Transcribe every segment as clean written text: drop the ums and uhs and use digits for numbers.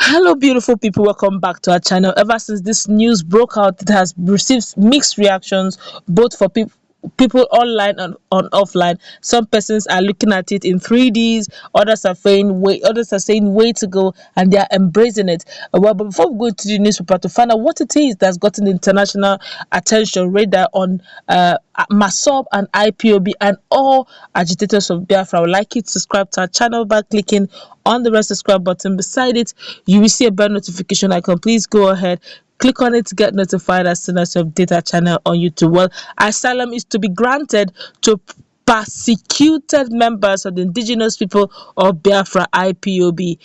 Hello, beautiful people. Welcome back to our channel. Ever since this news broke out, it has received mixed reactions, both for people online and on offline. Some persons are looking at it in 3Ds, others are saying way to go, and they are embracing it. But before we go to the newspaper to find out what it is that's gotten international attention radar on MASSOB and IPOB and all agitators of Biafra, I would like you to subscribe to our channel by clicking on the red subscribe button. Beside it, you will see a bell notification icon. Please go ahead, click on it to get notified as soon as you update our channel on YouTube. Well, asylum is to be granted to persecuted members of the indigenous people of Biafra IPOB,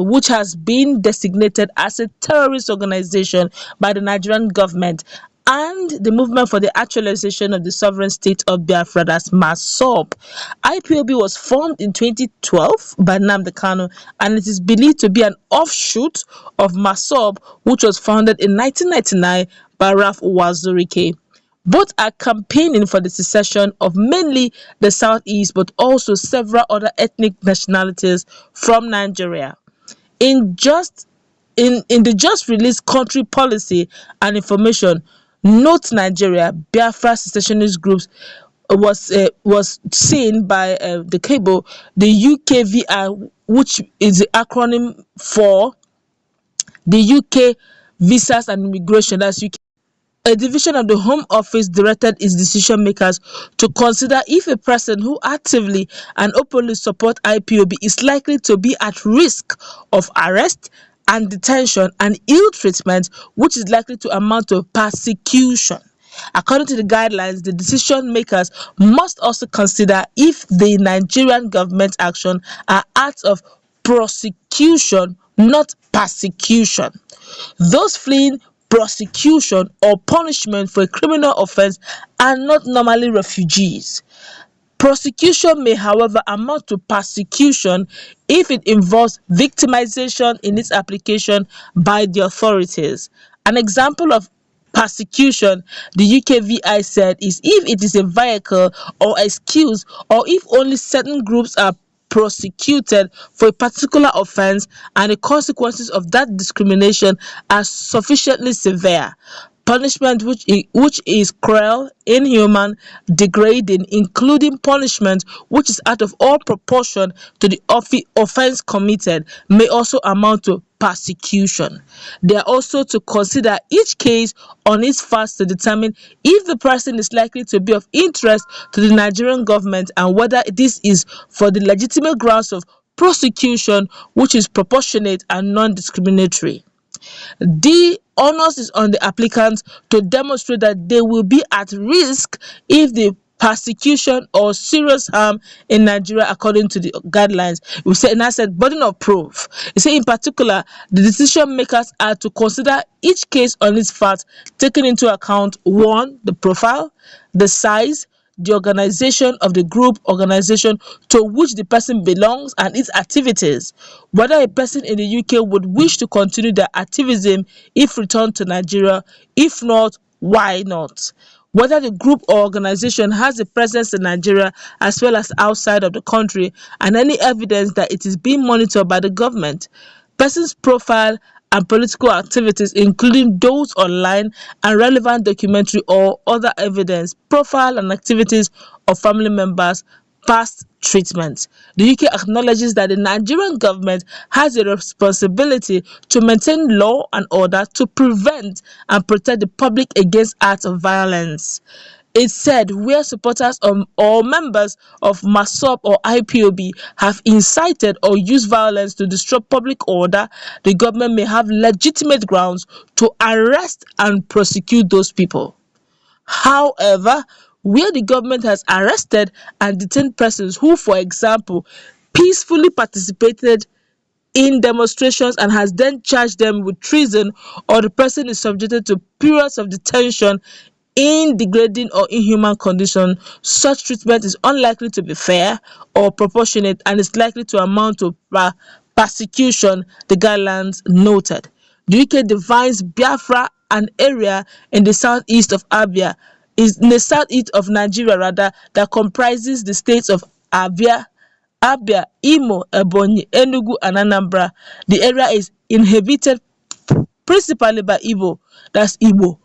which has been designated as a terrorist organization by the Nigerian government, and the movement for the actualization of the sovereign state of Biafra, that's MASSOB. IPOB was formed in 2012 by Nnamdi Kanu, and it is believed to be an offshoot of MASSOB, which was founded in 1999 by Ralph Uwazurike. Both are campaigning for the secession of mainly the southeast, but also several other ethnic nationalities from Nigeria. In the just released country policy and information, note Nigeria, Biafra secessionist groups was seen by the cable, the UKVI, which is the acronym for the UK Visas and Immigration, that's UK. A division of the Home Office directed its decision makers to consider if a person who actively and openly supports IPOB is likely to be at risk of arrest and detention and ill treatment, which is likely to amount to persecution. According to the guidelines, the decision makers must also consider if the Nigerian government action are acts of prosecution, not persecution. Those fleeing prosecution or punishment for a criminal offense are not normally refugees. Prosecution may, however, amount to persecution if it involves victimization in its application by the authorities. An example of persecution, the UKVI said, is if it is a vehicle or excuse, or if only certain groups are prosecuted for a particular offense and the consequences of that discrimination are sufficiently severe. Punishment which is cruel, inhuman, degrading, including punishment which is out of all proportion to the offense committed, may also amount to persecution. They are also to consider each case on its facts to determine if the person is likely to be of interest to the Nigerian government and whether this is for the legitimate grounds of prosecution, which is proportionate and non-discriminatory. The onus is on the applicants to demonstrate that they will be at risk if the persecution or serious harm in Nigeria according to the guidelines. We say, and I said, burden of proof. You say, in particular, the decision makers are to consider each case on its facts, taking into account 1, the profile, the size, the organization of the group organization to which the person belongs and its activities, whether a person in the UK would wish to continue their activism if returned to Nigeria, if not, why not, whether the group or organization has a presence in Nigeria as well as outside of the country, and any evidence that it is being monitored by the government, person's profile and political activities, including those online, and relevant documentary or other evidence, profile and activities of family members, past treatment. The UK acknowledges that the Nigerian government has a responsibility to maintain law and order to prevent and protect the public against acts of violence. It said where supporters or members of MASSOB or IPOB have incited or used violence to disrupt public order, the government may have legitimate grounds to arrest and prosecute those people. However, where the government has arrested and detained persons who, for example, peacefully participated in demonstrations and has then charged them with treason, or the person is subjected to periods of detention in degrading or inhuman condition, such treatment is unlikely to be fair or proportionate and is likely to amount to persecution, the guidelines noted. The UK defines Biafra an area in the southeast of Abia, is in the southeast of Nigeria rather, that comprises the states of Abia, Abia, Imo, Ebonyi, Enugu, and Anambra. The area is inhabited principally by Igbo, that's Igbo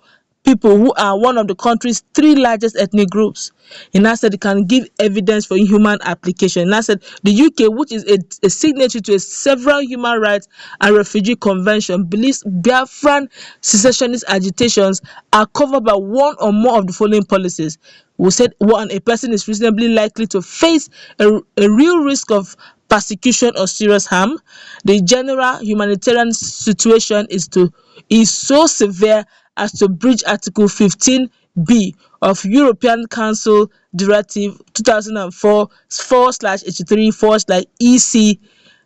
people, who are one of the country's three largest ethnic groups. He now said it can give evidence for human application. He now said the UK, which is a signatory to several human rights and refugee convention, believes Biafran secessionist agitations are covered by one or more of the following policies. We said, one, a person is reasonably likely to face a real risk of persecution or serious harm. The general humanitarian situation is so severe as to breach Article 15b of European Council Directive 2004/83/EC,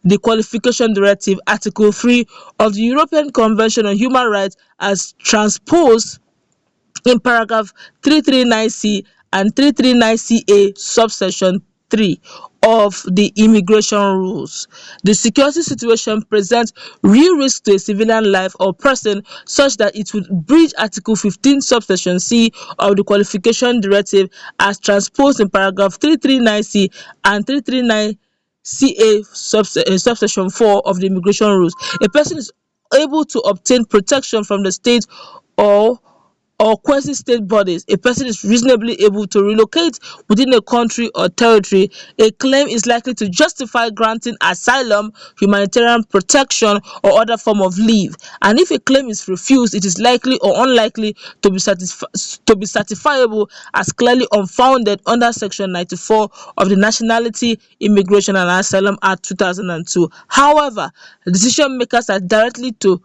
the Qualification Directive, Article 3 of the European Convention on Human Rights as transposed in paragraph 339C and 339CA subsection 3 of the immigration rules. The security situation presents real risk to a civilian life or person such that it would breach Article 15 subsection C of the Qualification Directive as transposed in paragraph 339C and 339CA subsection 4 of the immigration rules. A person is able to obtain protection from the state or quasi-state bodies. A person is reasonably able to relocate within a country or territory. A claim is likely to justify granting asylum, humanitarian protection, or other form of leave. And if a claim is refused, it is likely or unlikely to be certifiable as clearly unfounded under Section 94 of the Nationality, Immigration and Asylum Act 2002. However, decision makers are directly to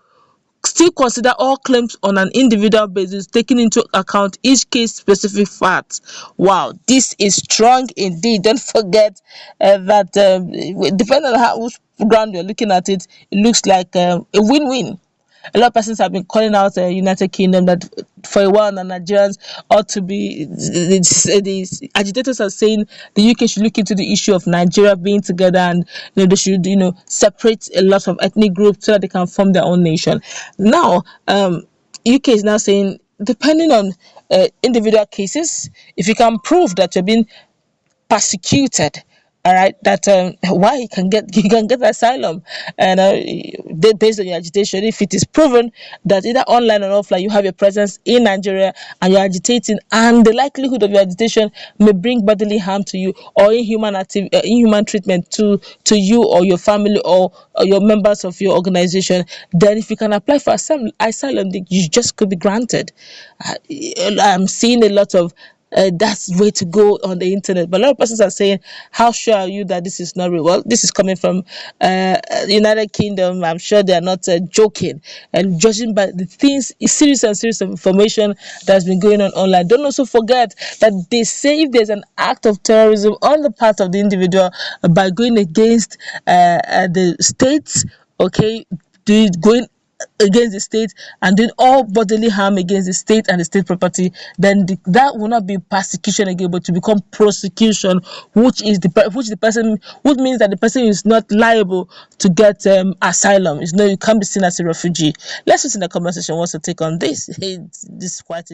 still consider all claims on an individual basis, taking into account each case-specific facts. Wow, this is strong indeed. Don't forget that depending on which ground you're looking at it, it looks like a win-win. A lot of persons have been calling out the United Kingdom that for a while the Nigerians ought to be, the agitators are saying the UK should look into the issue of Nigeria being together, and they should separate a lot of ethnic groups so that they can form their own nation. Now UK is now saying, depending on individual cases, if you can prove that you're being persecuted, all right, that why you can get asylum, and based on your agitation, if it is proven that either online or offline you have a presence in Nigeria and you're agitating, and the likelihood of your agitation may bring bodily harm to you or inhuman treatment to you or your family or your members of your organization, then if you can apply for asylum, you just could be granted. I'm seeing a lot of that's way to go on the internet, but a lot of persons are saying, how sure are you that this is not real? Well, this is coming from United Kingdom. I'm sure they are not joking, and judging by the things, a series of information that's been going on online. Don't also forget that they say if there's an act of terrorism on the part of the individual by going against the state, okay, going against the state and doing all bodily harm against the state and the state property, then that will not be persecution again, but to become prosecution, which means that the person is not liable to get asylum. You can't be seen as a refugee. Let's just in the comment section what's your take on this. This is quite